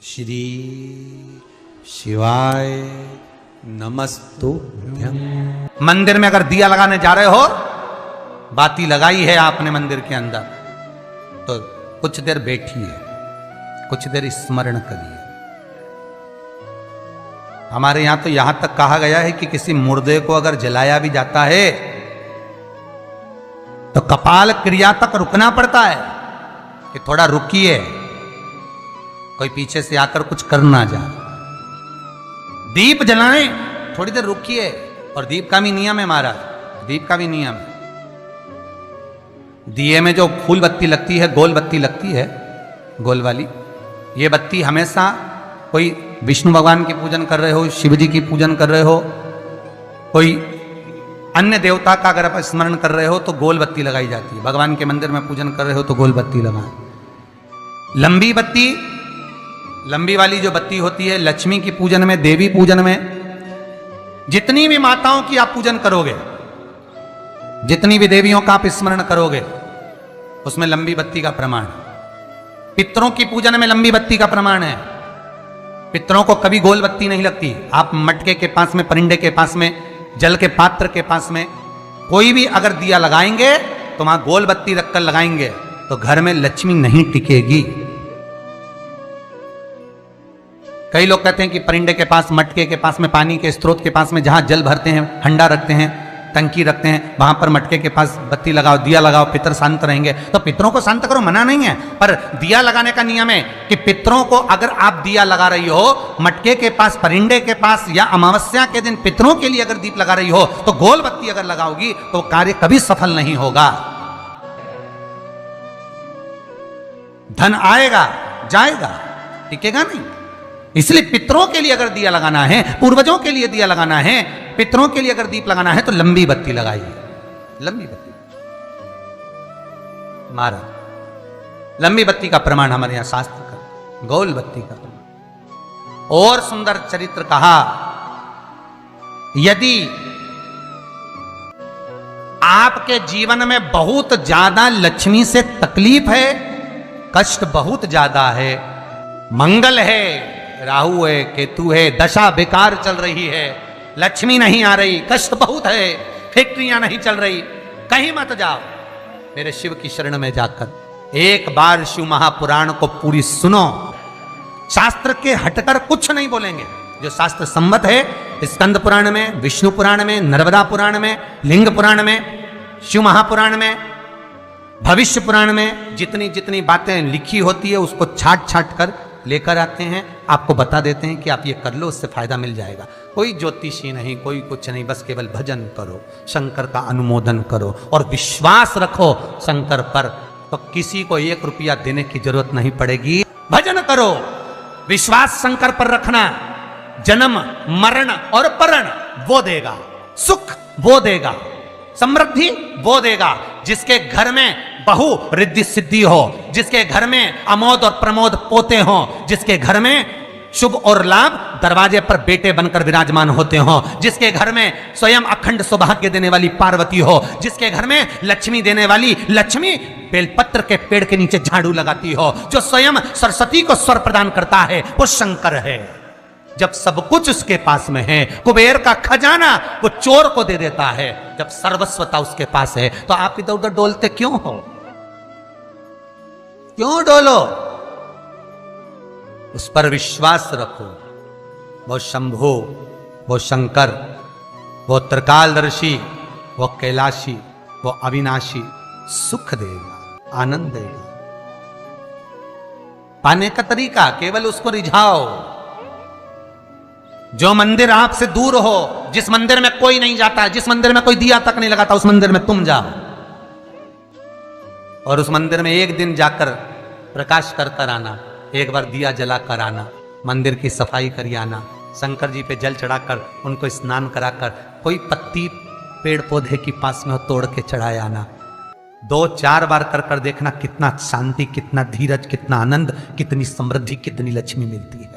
श्री शिवाय नमस्तुभ्यं। मंदिर में अगर दिया लगाने जा रहे हो, बाती लगाई है आपने मंदिर के अंदर, तो कुछ देर बैठिए, कुछ देर स्मरण करिए। हमारे यहां तो यहां तक कहा गया है कि किसी मुर्दे को अगर जलाया भी जाता है तो कपाल क्रिया तक रुकना पड़ता है कि थोड़ा रुकिए, कोई पीछे से आकर कुछ कर ना जाए। दीप जलाएं, थोड़ी देर रुकिए। और दीप का भी नियम है महाराज, दीप का भी नियम है। दिए में जो फूल बत्ती लगती है, गोल बत्ती लगती है, गोल वाली, ये बत्ती हमेशा कोई विष्णु भगवान की पूजन कर रहे हो, शिव जी की पूजन कर रहे हो, कोई अन्य देवता का अगर आप स्मरण कर रहे हो तो गोल बत्ती लगाई जाती है। भगवान के मंदिर में पूजन कर रहे हो तो गोल बत्ती लगाएं। लंबी बत्ती, लंबी वाली जो बत्ती होती है, लक्ष्मी की पूजन में, देवी पूजन में, जितनी भी माताओं की आप पूजन करोगे, जितनी भी देवियों का आप स्मरण करोगे, उसमें लंबी बत्ती का प्रमाण। पितरों की पूजन में लंबी बत्ती का प्रमाण है। पितरों को कभी गोल बत्ती नहीं लगती। आप मटके के पास में, परिंदे के पास में, जल के पात्र के पास में कोई भी अगर दिया लगाएंगे तो वहां गोल बत्ती रखकर लगाएंगे तो घर में लक्ष्मी नहीं टिकेगी। कई लोग कहते हैं कि परिंदे के पास, मटके के पास में, पानी के स्रोत के पास में जहां जल भरते हैं, हंडा रखते हैं, टंकी रखते हैं, वहां पर मटके के पास बत्ती लगाओ, दिया लगाओ, पितर शांत रहेंगे। तो पितरों को शांत करो, मना नहीं है, पर दिया लगाने का नियम है कि पितरों को अगर आप दिया लगा रही हो मटके के पास, परिंदे के पास, या अमावस्या के दिन पितरों के लिए अगर दीप लगा रही हो तो गोल बत्ती अगर लगाओगी तो कार्य कभी सफल नहीं होगा। धन आएगा जाएगा, टिकेगा नहीं। इसलिए पितरों के लिए अगर दिया लगाना है, पूर्वजों के लिए दिया लगाना है, पितरों के लिए अगर दीप लगाना है तो लंबी बत्ती लगाइए, लंबी बत्ती। महाराज, लंबी बत्ती का प्रमाण हमारे यहां शास्त्र का, गोल बत्ती का प्रमाण। और सुंदर चरित्र कहा, यदि आपके जीवन में बहुत ज्यादा लक्ष्मी से तकलीफ है, कष्ट बहुत ज्यादा है, मंगल है, राहु है, केतु है, दशा बेकार चल रही है, लक्ष्मी नहीं आ रही, कष्ट बहुत है, फैक्ट्रियां नहीं चल रही, कहीं मत जाओ, मेरे शिव की शरण में जाकर एक बार शिव महापुराण को पूरी सुनो। शास्त्र के हटकर कुछ नहीं बोलेंगे। जो शास्त्र सम्मत है, स्कंद पुराण में, विष्णु पुराण में, नर्मदा पुराण में, लिंग पुराण में, शिव महापुराण में, भविष्य पुराण में जितनी जितनी बातें लिखी होती है उसको छाट छाट कर लेकर आते हैं, आपको बता देते हैं कि आप ये कर लो, उससे फायदा मिल जाएगा। कोई ज्योतिषी नहीं, कोई कुछ नहीं, बस केवल भजन करो, शंकर का अनुमोदन करो और विश्वास रखो शंकर पर, तो किसी को 1 रुपया देने की जरूरत नहीं पड़ेगी। भजन करो, विश्वास शंकर पर रखना, जन्म मरण और परण वो देगा, सुख वो देगा, समृद्धि वो देगा। जिसके घर में बहु रिद्धि सिद्धि हो, जिसके घर में अमोद और प्रमोद पोते हो, जिसके घर में शुभ और लाभ दरवाजे पर बेटे बनकर विराजमान होते हो, जिसके घर में स्वयं अखंड सौभाग्य देने वाली पार्वती हो, जिसके घर में लक्ष्मी देने वाली लक्ष्मी बेलपत्र के पेड़ के नीचे झाड़ू लगाती हो, जो स्वयं सरस्वती को स्वर प्रदान करता है, वो शंकर है। जब सब कुछ उसके पास में है, कुबेर का खजाना वो चोर को दे देता है, जब सर्वस्वता उसके पास है, तो आप इधर उधर डोलते क्यों हो? क्यों डोलो? उस पर विश्वास रखो। वो शंभु, वो शंकर, वो त्रिकालदर्शी, वो कैलाशी, वो अविनाशी सुख देगा, आनंद देगा। पाने का तरीका केवल उसको रिझाओ। जो मंदिर आपसे दूर हो, जिस मंदिर में कोई नहीं जाता, जिस मंदिर में कोई दिया तक नहीं लगाता, उस मंदिर में तुम जाओ और उस मंदिर में एक दिन जाकर प्रकाश कर आना, एक बार दिया जला कर आना, मंदिर की सफाई कर आना, शंकर जी पे जल चढ़ाकर उनको स्नान कराकर, कोई पत्ती पेड़ पौधे के पास में तोड़ के चढ़ाए आना। 2-4 बार कर देखना, कितना शांति, कितना धीरज, कितना आनंद, कितनी समृद्धि, कितनी लक्ष्मी मिलती है।